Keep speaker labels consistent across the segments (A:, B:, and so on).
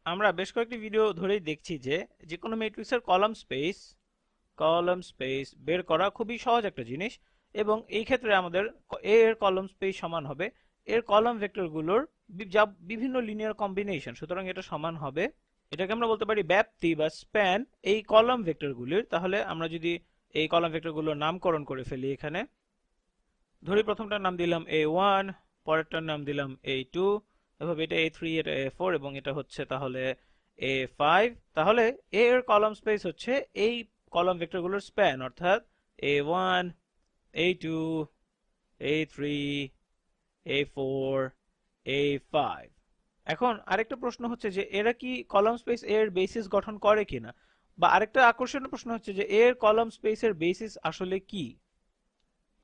A: আমরা বেশ কয়েকটি ভিডিও ধরেই দেখছি যে যে কোনো ম্যাট্রিক্সের কলাম স্পেস বের করা খুবই সহজ একটা জিনিস। এবং এই ক্ষেত্রে আমাদের এ এর কলাম স্পেস সমান হবে এর কলাম ভেক্টরগুলোর যা বিভিন্ন লিনিয়ার কম্বিনেশন। সুতরাং এটা সমান হবে, এটাকে আমরা বলতে পারি ব্যাপ্তি বা স্প্যান এই কলাম ভেক্টরগুলির। তাহলে আমরা যদি এই কলাম ভেক্টরগুলোর নামকরণ করে ফেলি, এখানে ধরি প্রথমটার নাম দিলাম A1, পরেরটার নাম দিলাম A2, এভাবে এটা A3, এটা A4 এবং এটা হচ্ছে তাহলে A5। তাহলে A এর কলাম স্পেস হচ্ছে এই কলাম ভেক্টরগুলোর স্প্যান, অর্থাৎ A1, A2, A3, A4, A5। এখন আরেকটা প্রশ্ন হচ্ছে যে এরা কি কলাম স্পেস এর বেসিস গঠন করে কিনা, বা আরেকটা আকর্ষণীয় প্রশ্ন হচ্ছে যে এর কলাম স্পেসের বেসিস আসলে কি।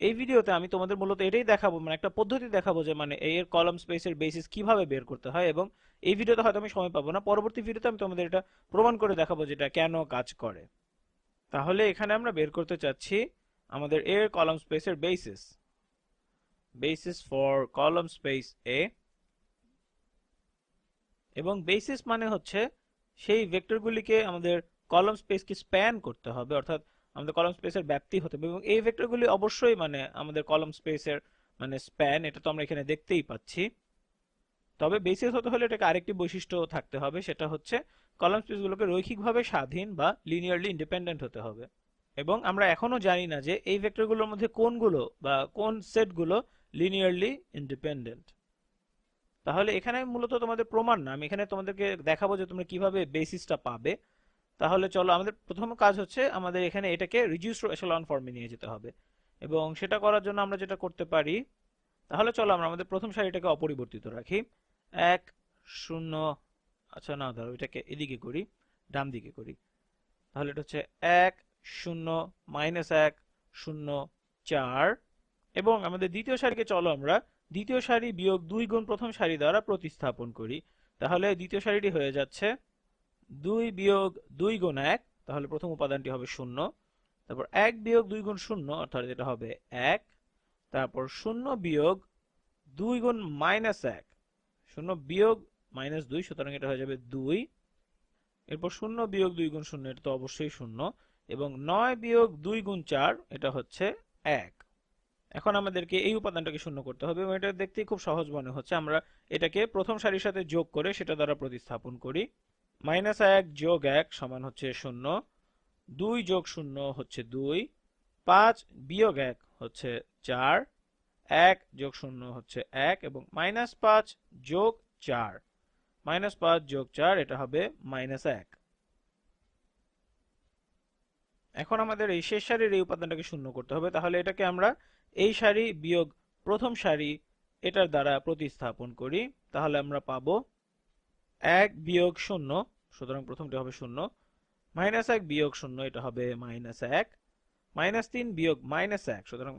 A: এই ভিডিওতে আমি তোমাদের মূলত এটাই দেখাবো, মানে একটা পদ্ধতি দেখাবো যে মানে এর কলাম স্পেসের বেসিস কিভাবে বের করতে হয়। এবং এই ভিডিওতে হয়তো আমি সময় পাবো না, পরবর্তী ভিডিওতে আমি তোমাদের এটা প্রমাণ করে দেখাবো যেটা কেন কাজ করে। তাহলে এখানে আমরা বের করতে চাচ্ছি আমাদের এর কলাম স্পেসের বেসিস ফর কলাম স্পেস এ। এবং বেসিস মানে হচ্ছে সেই ভেক্টরগুলিকে আমাদের কলাম স্পেসকে স্প্যান করতে হবে, অর্থাৎ আমাদের কলাম স্পেসের ব্যাপ্তি হতে হবে। এবং এই ভেক্টরগুলি অবশ্যই মানে আমাদের কলাম স্পেসের মানে স্প্যান, এটা তো আমরা এখানে দেখতেই পাচ্ছি। তবে বেসিস হতে হলে এটাকে আরেকটি বৈশিষ্ট্য থাকতে হবে, সেটা হচ্ছে কলাম স্পেসগুলোকে রৈখিকভাবে স্বাধীন বা লিনিয়ারলি ইন্ডিপেন্ডেন্ট হতে হবে। এবং আমরা এখনো জানি না যে এই ভেক্টরগুলোর মধ্যে কোনগুলো বা কোন সেটগুলো লিনিয়ারলি ইন্ডিপেন্ডেন্ট। তাহলে এখানে মূলত তোমাদের প্রমাণ না, আমি এখানে তোমাদেরকে দেখাবো যে তোমরা কিভাবে বেসিসটা পাবে। তাহলে চলো, আমাদের প্রথম কাজ হচ্ছে আমাদের এখানে এটাকে রিডিউসড এচেলন ফর্মে নিয়ে যেতে হবে। এবং সেটা করার জন্য আমরা যেটা করতে পারি, তাহলে চলো আমরা আমাদের প্রথম সারিটাকে অপরিবর্তিত রাখি। 1 0, আচ্ছা না ধরো এটাকে এদিকে করি, ডান দিকে করি। তাহলে এটা হচ্ছে 1 0 -1 0 4। এবং আমাদের দ্বিতীয় সারিকে চলো আমরা দ্বিতীয় সারি বিয়োগ 2 গুণ প্রথম সারি দ্বারা প্রতিস্থাপন করি। তাহলে দ্বিতীয় সারিটি হয়ে যাচ্ছে 2 বিয়োগ 2 গুণ 1, তাহলে প্রথম উপাদানটি হবে 0। তারপর 1 বিয়োগ 2 গুণ 0, অর্থাৎ এটা হবে 1। তারপর 0 বিয়োগ 2 গুণ -1, 0 বিয়োগ -2, সুতরাং এটা হয়ে যাবে 2। এরপর 0 বিয়োগ 2 গুণ 0, এটা তো অবশ্যই 0। এবং 9 বিয়োগ 2 গুণ 4, এটা হচ্ছে 1। এখন আমাদেরকে এই উপাদানটাকে শূন্য করতে হবে এবং এটা দেখতেই খুব সহজ মনে হচ্ছে। আমরা এটাকে প্রথম সারির সাথে যোগ করে সেটা দ্বারা প্রতিস্থাপন করি। -1 যোগ 1 সমান হচ্ছে 0, 2 যোগ 0 হচ্ছে 2, 5 বিয়োগ 1 হচ্ছে 4, 1 যোগ 0 হচ্ছে 1 এবং -5 যোগ 4, -5 যোগ 4 এটা হবে -1। এখন আমাদের এই শেষ সারির এই উপাদানটাকে শূন্য করতে হবে। তাহলে এটাকে আমরা এই সারি বিয়োগ প্রথম সারি এটার দ্বারা প্রতিস্থাপন করি। তাহলে আমরা পাবো 1 বিয়োগ 0, সুতরাং প্রথমটি হবে 0, -1 বিয়োগ 0, এটা হবে -1, -3 বিয়োগ -1, সুতরাং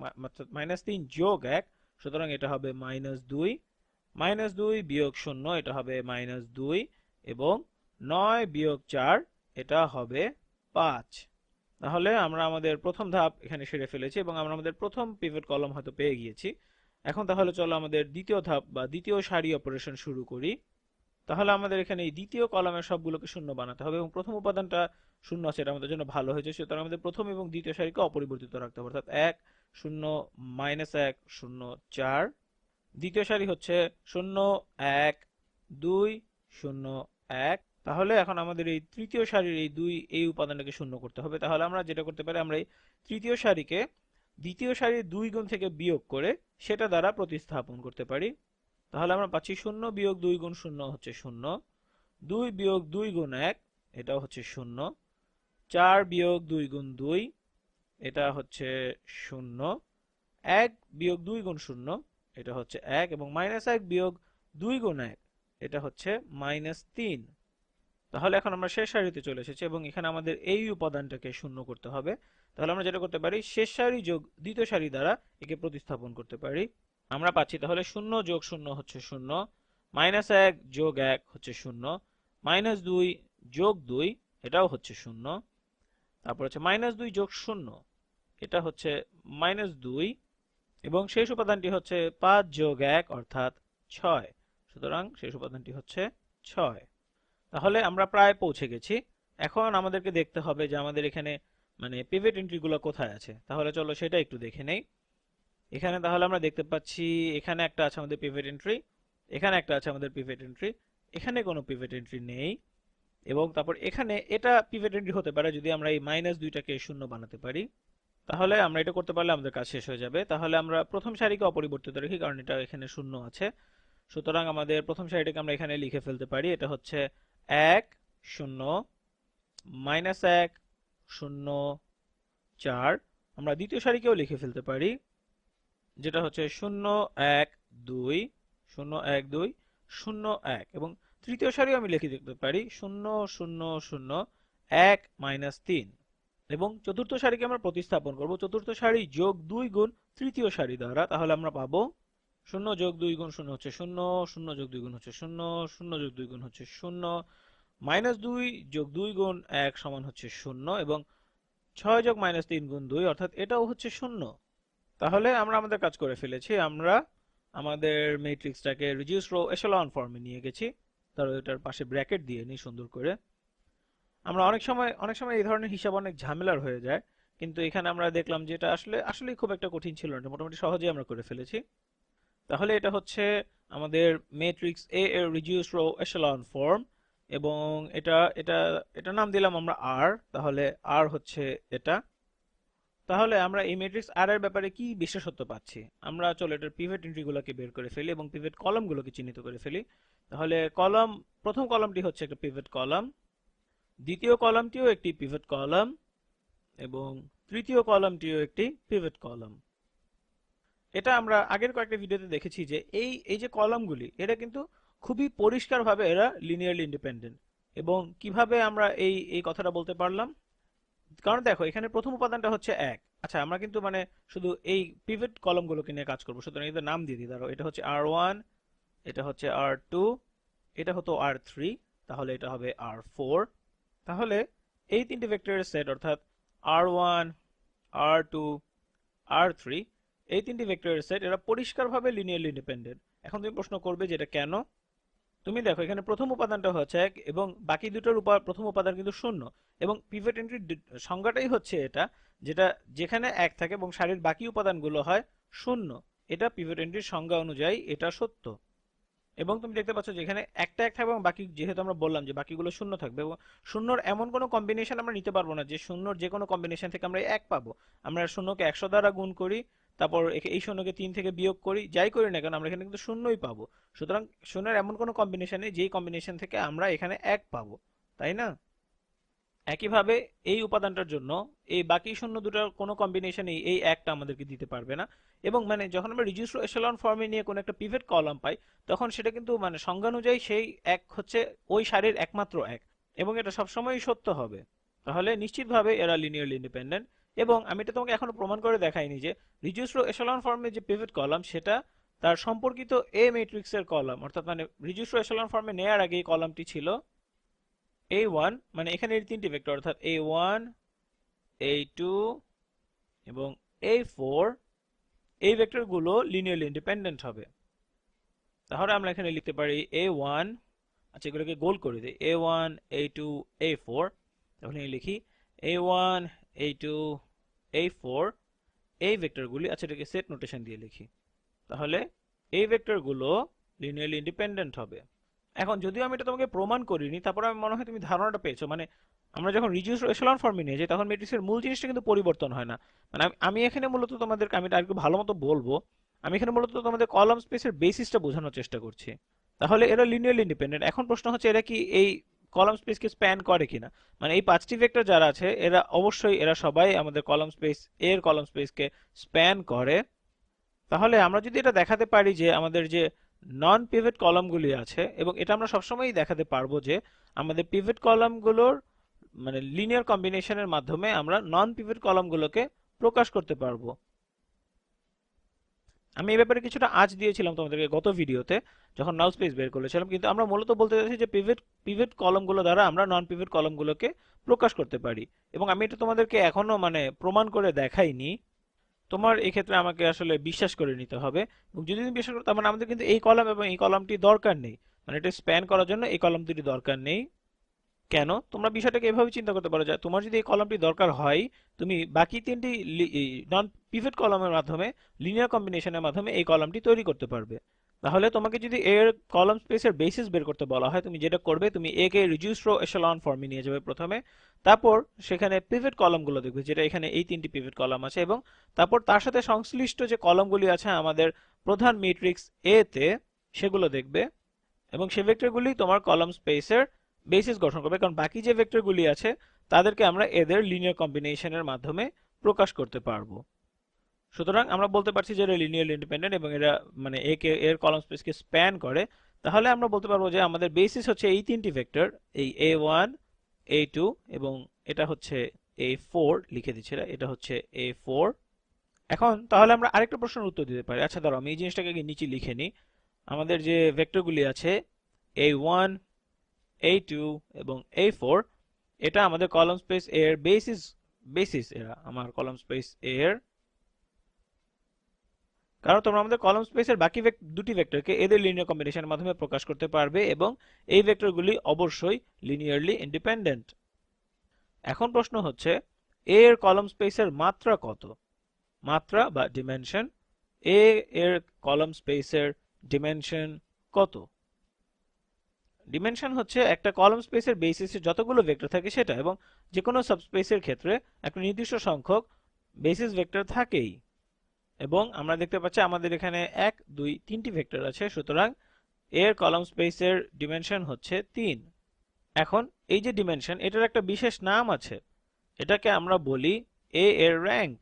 A: -3 যোগ 1, সুতরাং এটা হবে -2, -2 বিয়োগ 0, এটা হবে -2 এবং 9 বিয়োগ 4, এটা হবে 5। তাহলে আমরা আমাদের প্রথম ধাপ এখানে সেরে ফেলেছি এবং আমরা আমাদের প্রথম পিভট কলাম হয়তো পেয়ে গিয়েছি। এখন তাহলে চলো আমাদের দ্বিতীয় ধাপ বা দ্বিতীয় সারি অপারেশন শুরু করি। তাহলে আমাদের এখানে এই দ্বিতীয় কলামের সবগুলোকে শূন্য বানাতে হবে এবং প্রথম উপাদানটা শূন্য আছে, এটা আমাদের জন্য ভালো হয়েছে। সুতরাং আমাদের প্রথম এবং দ্বিতীয় সারিকে অপরিবর্তিত রাখতে হবে, অর্থাৎ 1 0 -1 0 4। দ্বিতীয় সারি হচ্ছে 0 1 2 0 1। তাহলে এখন আমাদের এই তৃতীয় সারির এই এই উপাদানটাকে শূন্য করতে হবে। তাহলে আমরা যেটা করতে পারি, আমরা এই তৃতীয় সারিকে দ্বিতীয় সারির 2 গুণ থেকে বিয়োগ করে সেটা দ্বারা প্রতিস্থাপন করতে পারি। তাহলে আমরা পাচ্ছি 0 বিয়োগ 2 গুণ 0 হচ্ছে 0, 2 বিয়োগ 2 গুণ 1, এটাও হচ্ছে 0, 4 বিয়োগ 2 গুণ 2, এটা হচ্ছে 0, 1 বিয়োগ 2 গুণ 0, এটা হচ্ছে 1 এবং -1 বিয়োগ 2 গুণ 1, এটা হচ্ছে -3। তাহলে এখন আমরা শেষ সারিতে চলে এসেছি এবং এখানে আমাদের এই উপাদানটাকে শূন্য করতে হবে। তাহলে আমরা যেটা করতে পারি, শেষ সারি যোগ দ্বিতীয় সারি দ্বারা একে প্রতিস্থাপন করতে পারি। আমরা পাচ্ছি তাহলে 0 যোগ 0 হচ্ছে 0, -1 যোগ 1 হচ্ছে 0, -2 যোগ 2, এটাও হচ্ছে 0। তারপর হচ্ছে -2 যোগ 0, এটা হচ্ছে -2 এবং শেষ উপাদানটি হচ্ছে 5 যোগ 1 অর্থাৎ 6, সুতরাং শেষ উপাদানটি হচ্ছে 6। তাহলে আমরা প্রায় পৌঁছে গেছি। এখন আমাদেরকে দেখতে হবে যে আমাদের এখানে মানে পিভট এন্ট্রি গুলো কোথায় আছে। তাহলে চলো সেটা একটু দেখে নেই। এখানে তাহলে আমরা দেখতে পাচ্ছি এখানে একটা আছে আমাদের পিভট এন্ট্রি, এখানে একটা আছে আমাদের পিভট এন্ট্রি, এখানে কোনো পিভট এন্ট্রি নেই, এবং তারপর এখানে এটা পিভট এন্ট্রি হতে পারে যদি আমরা এই মাইনাস দুইটাকে শূন্য বানাতে পারি। তাহলে আমরা এটা করতে পারলে আমাদের কাজ শেষ হয়ে যাবে। তাহলে আমরা প্রথম সারিকে অপরিবর্তিত রাখি কারণ এটা এখানে শূন্য আছে। সুতরাং আমাদের প্রথম সারিটাকে আমরা এখানে লিখে ফেলতে পারি, এটা হচ্ছে 1 0 -1 0 4। আমরা দ্বিতীয় সারিকেও লিখে ফেলতে পারি, যেটা হচ্ছে 0 1 2 0 1 2 0 1, এবং তৃতীয় সারিও আমি লিখে দিতে পারি 0 0 0 1 -3। এবং চতুর্থ সারিকে আমরা প্রতিস্থাপন করব চতুর্থ সারি যোগ 2 গুণ তৃতীয় সারি দ্বারা। তাহলে আমরা পাবো 0 যোগ 2 গুণ 0 হচ্ছে 0, 0 যোগ 2 গুণ হচ্ছে 0, 0 যোগ 2 গুণ হচ্ছে 0, -2 যোগ 2 গুণ 1 সমান হচ্ছে 0, এবং 6 যোগ -3 গুণ 2 অর্থাৎ এটাও হচ্ছে 0। তাহলে আমরা আমাদের কাজ করে ফেলেছি। আমরা আমাদের ম্যাট্রিক্সটাকে রিডিউস রো এচেলন ফর্মে নিয়ে গেছি। তারপর এটার পাশে ব্র্যাকেট দিয়ে নিই সুন্দর করে। আমরা অনেক সময় এই ধরনের হিসাব অনেক ঝামেলার হয়ে যায়, কিন্তু এখানে আমরা দেখলাম যে এটা আসলেই খুব একটা কঠিন ছিল না, মোটামুটি সহজেই আমরা করে ফেলেছি। তাহলে এটা হচ্ছে আমাদের ম্যাট্রিক্স এ এর রিডিউস রো এচেলন ফর্ম, এবং এটা এটা এটা নাম দিলাম আমরা আর। তাহলে আর হচ্ছে এটা। তাহলে আমরা এই ম্যাট্রিক্স আর এর ব্যাপারে কি বিশেষত্ব পাচ্ছি। আমরা চলো এটার পিভট এন্ট্রিগুলোকে বের করে ফেলি এবং পিভট কলামগুলোকে চিহ্নিত করে ফেলি। তাহলে প্রথম কলামটি হচ্ছে একটা পিভট কলাম, দ্বিতীয় কলামটিও একটি পিভট কলাম, এবং তৃতীয় কলামটিও একটি পিভট কলাম। এটা আমরা আগের কয়েকটা ভিডিওতে দেখেছি যে এই যে কলামগুলি এরা কিন্তু খুবই পরিষ্কারভাবে এরা লিনিয়ারলি ইন্ডিপেন্ডেন্ট। এবং কিভাবে আমরা এই কথাটা বলতে পারলাম, কারণ দেখো এখানে প্রথম উপাদানটা হচ্ছে 1। আচ্ছা, আমরা কিন্তু মানে শুধু এই পিভট কলামগুলোকে নিয়ে কাজ করব, সুতরাং এদের নাম দিয়ে দিই। ধরো এটা হচ্ছে R1, এটা হচ্ছে R2, এটা হতো R3, তাহলে এটা হবে R4। তাহলে এই তিনটি ভেক্টরের সেট অর্থাৎ R1 R2 R3, এই তিনটি ভেক্টরের সেট এরা পরিষ্কারভাবে লিনিয়ারলি ইন্ডিপেন্ডেন্ট। এখন তুমি প্রশ্ন করবে যে এটা কেন। তুমি দেখো এখানে প্রথম উপাদানটা হচ্ছে 1 এবং বাকি দুটোর প্রথম উপাদান কিন্তু 0, এবং পিভট এন্ট্রির সংজ্ঞাটাই হচ্ছে এটা, যেটা যেখানে 1 থাকে এবং সারির বাকি উপাদানগুলো হয় 0। এটা পিভট এন্ট্রির সংজ্ঞা অনুযায়ী এটা সত্য। এবং তুমি দেখতে পাচ্ছ যে এখানে একটা 1 থাকবে এবং বাকি, যেহেতু আমরা বললাম যে বাকিগুলো 0 থাকবে, এবং শূন্যর এমন কোনো কম্বিনেশন আমরা নিতে পারবো না যে শূন্যর যে কোনো কম্বিনেশন থেকে আমরা 1 পাবো। আমরা শূন্যকে 100 দ্বারা গুণ করি, তারপর এই শূন্যকে 3 থেকে বিয়োগ করি, যাই করি না কেন আমরা এখানে কিন্তু শূন্যই পাবো। সুতরাং শূন্যের এমন কোনো কম্বিনেশন নেই যেই কম্বিনেশন থেকে আমরা এখানে 1 পাবো, তাই না? একইভাবে এই উপাদানটার জন্য এই বাকি শূন্য দুটার কোনো কম্বিনেশনই এই একটা আমাদেরকে দিতে পারবে না। এবং মানে যখন আমরা রিডিউস এচেলন ফর্মে নিয়ে কোনো একটা পিভট কলাম পাই, তখন সেটা কিন্তু মানে সংজ্ঞানুযায়ী সেই এক হচ্ছে ওই সারির একমাত্র এক, এবং এটা সবসময়ই সত্য হবে। তাহলে নিশ্চিতভাবে এরা লিনিয়ারলি ইন্ডিপেন্ডেন্ট। এবং আমি এটা তোমাকে এখনো প্রমাণ করে দেখাইনি যে রিডিউস এচেলন ফর্মে যে পিভট কলাম সেটা তার সম্পর্কিত এ ম্যাট্রিক্সের কলাম, অর্থাৎ মানে রিডিউস এচেলন ফর্মে নেওয়ার আগে এই কলামটি ছিল A1, মানে এখানে এর তিনটি ভেক্টর অর্থাৎ A1 A2 এবং A4, এই ভেক্টরগুলো লিনিয়ারলি ইন্ডিপেন্ডেন্ট হবে। তাহলে আমরা এখানে লিখতে পারি A1, আচ্ছা এগুলোকে গোল করে দিই, A1 A2 A4। তাহলে লিখি A1 A2 A4, এই ভেক্টরগুলি, আচ্ছা এটাকে সেট নোটেশন দিয়ে লিখি। তাহলে এই ভেক্টরগুলো লিনিয়ারলি ইন্ডিপেন্ডেন্ট হবে। এখন যদিও আমি এটা তোমাকে প্রমাণ করিনি, তারপর আমি মনে হয় তুমি ধারণাটা পেয়েছো। মানে আমরা যখন রিডিউস এচেলন ফর্মে নিয়ে যাই তখন ম্যাট্রিক্সের মূল জিনিসটা কিন্তু পরিবর্তন হয় না। মানে আমি এখানে মূলত তোমাদেরকে, আমি এটা আরেকটু ভালো মতো বলবো, আমি এখানে মূলত তোমাদের কলাম স্পেসের বেসিসটা বোঝানোর চেষ্টা করছি। তাহলে এরা লিনিয়ারলি ইন্ডিপেন্ডেন্ট। এখন প্রশ্ন হচ্ছে এরা কি এই কলাম স্পেসকে স্প্যান করে কিনা। মানে এই পাঁচটি ভেক্টর যারা আছে এরা অবশ্যই, এরা সবাই আমাদের কলাম স্পেস এর কলাম স্পেসকে স্প্যান করে। তাহলে আমরা যদি এটা দেখাতে পারি যে আমাদের যে নন পিভট কলামগুলি আছে, এবং এটা আমরা সবসময়ই দেখাতে পারবো যে আমাদের পিভট কলামগুলোর মানে লিনিয়ার কম্বিনেশনের মাধ্যমে আমরা নন পিভট কলামগুলোকে প্রকাশ করতে পারবো। আমি এই ব্যাপারে কিছুটা আঁচ দিয়েছিলাম তোমাদেরকে গত ভিডিওতে যখন নাল স্পেস বের করেছিলাম, কিন্তু আমরা মূলত বলতে চাইছি যে পিভট কলামগুলো দ্বারা আমরা নন পিভট কলামগুলোকে প্রকাশ করতে পারি। এবং আমি এটা তোমাদেরকে এখনো মানে প্রমাণ করে দেখাইনি। তোমার এক্ষেত্রে আমাকে আসলে বিশ্বাস করে নিতে হবে। এবং যদি তুমি বিশ্বাস করো, তার মানে আমাদের কিন্তু এই কলাম এবং এই কলামটি দরকার নেই, মানে এটা স্প্যান করার জন্য এই কলাম দুটি দরকার নেই। কেন? তোমরা বিষয়টাকে এভাবে চিন্তা করতে পারো যে তোমার যদি এই কলামটি দরকার হয়, তুমি বাকি তিনটি নন পিভট কলামের মাধ্যমে, লিনিয়ার কম্বিনেশনের মাধ্যমে এই কলামটি তৈরি করতে পারবে। তাহলে তোমাকে যদি এর কলাম স্পেসের বেসিস বের করতে বলা হয়, তুমি যেটা করবে, তুমি এ কে রিডিউসড রো এচেলন ফর্মে নিয়ে যাবে প্রথমে। তারপর সেখানে পিভট কলামগুলো দেখবে, যেটা এখানে এই তিনটি পিভট কলাম আছে, এবং তারপর তার সাথে সংশ্লিষ্ট যে কলামগুলি আছে আমাদের প্রধান ম্যাট্রিক্স এ তে, সেগুলো দেখবে। এবং সেই ভেক্টরগুলি তোমার কলাম স্পেসের বেসিস গঠন করবে, কারণ বাকি যে ভেক্টরগুলি আছে তাদেরকে আমরা এদের লিনিয়ার কম্বিনেশনের মাধ্যমে প্রকাশ করতে পারবো। সুতরাং আমরা বলতে পারছি যে এরা লিনিয়ারলি ইন্ডিপেন্ডেন্ট এবং এরা মানে এর কলাম স্পেসকে স্প্যান করে। তাহলে আমরা বলতে পারবো যে আমাদের বেসিস হচ্ছে এই তিনটি ভেক্টর, এই a1, a2 এবং এটা হচ্ছে a4, লিখে দিচ্ছি, এটা হচ্ছে a4। এখন তাহলে আমরা আরেকটা প্রশ্নের উত্তর দিতে পারি। আচ্ছা, ধরো আমি এই জিনিসটাকে নিচে লিখে নিই। আমাদের যে ভেক্টরগুলি আছে a1, a2 এবং a4, এটা আমাদের কলাম স্পেস এর বেসিস এরা আমার কলাম স্পেস এর। কারণ তোমরা আমাদের কলাম স্পেসের বাকি দুটি ভেক্টরকে এদের লিনিয়ার কম্বিনেশনের মাধ্যমে প্রকাশ করতে পারবে, এবং এই ভেক্টরগুলি অবশ্যই লিনিয়ারলি ইন্ডিপেন্ডেন্ট। এখন প্রশ্ন হচ্ছে, এ এর কলাম স্পেসের মাত্রা কত? মাত্রা বা ডিমেনশন। এ এর কলাম স্পেসের ডিমেনশন কত? ডিমেনশন হচ্ছে একটা কলাম স্পেসের বেসিসে যতগুলো ভেক্টর থাকে সেটা, এবং যে কোনো সাবস্পেসের ক্ষেত্রে একটা নির্দিষ্ট সংখ্যক বেসিস ভেক্টর থাকেই। এবং আমরা দেখতে পাচ্ছি আমাদের এখানে 1, 2, 3টি ভেক্টর আছে, সুতরাং এর কলাম স্পেসের ডিমেনশন হচ্ছে 3। এখন এই যে ডিমেনশন, এটার একটা বিশেষ নাম আছে, এটাকে আমরা বলি এ এর র্যাঙ্ক।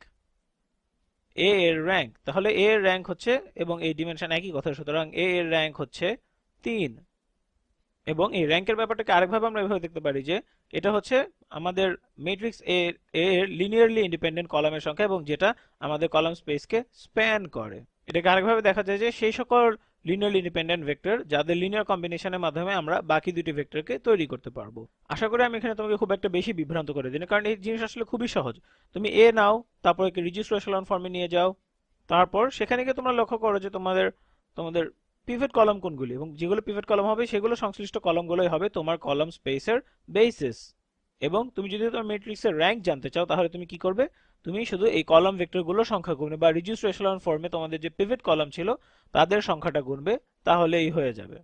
A: এ এর র্যাঙ্ক, তাহলে এ এর র্যাঙ্ক হচ্ছে, এবং এই ডিমেনশন একই কথা, সুতরাং এ এর র্যাঙ্ক হচ্ছে 3। এবং এই র্যাঙ্কের ব্যাপারটাকে আরেকভাবে আমরা এভাবে দেখতে পারি যে এটা হচ্ছে আমাদের ম্যাট্রিক্স এ এর লিনিয়ারলি ইন্ডিপেন্ডেন্ট কলামের সংখ্যা, এবং যেটা আমাদের কলাম স্পেসকে স্প্যান করে। এটাকে আরেকভাবে দেখা যায় যে সেই সকল লিনিয়ারলি ইন্ডিপেন্ডেন্ট ভেক্টর যাদের লিনিয়ার কম্বিনেশনের মাধ্যমে আমরা বাকি দুটি ভেক্টরকে তৈরি করতে পারবো। আশা করি আমি এখানে তোমাকে খুব একটা বেশি বিভ্রান্ত করে দিই না, কারণ এই জিনিস আসলে খুবই সহজ। তুমি এ নাও, তারপর একে রিডিউসড এচেলন ফর্মে নিয়ে যাও, তারপর সেখানে গিয়ে তোমরা লক্ষ্য করো যে তোমাদের তোমাদের পিভট কলাম কোনগুলি, এবং যেগুলো পিভট কলাম হবে সেগুলো সংশ্লিষ্ট কলামগুলোই হবে তোমার কলাম স্পেসের বেসিস। এবং তুমি যদি তোমার ম্যাট্রিক্সের র্যাঙ্ক জানতে চাও, তাহলে তুমি কি করবে? তুমি শুধু এই কলাম ভেক্টরগুলো সংখ্যা গুণবে, বা রিডিউসড এচেলন ফর্মে তোমাদের যে পিভট কলাম ছিল তাদের সংখ্যাটা গুণবে, তাহলেই হয়ে যাবে।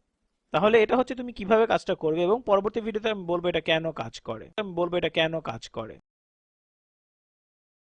A: তাহলে এটা হচ্ছে তুমি কিভাবে কাজটা করবে, এবং পরবর্তী ভিডিওতে আমি বলবো এটা কেন কাজ করে।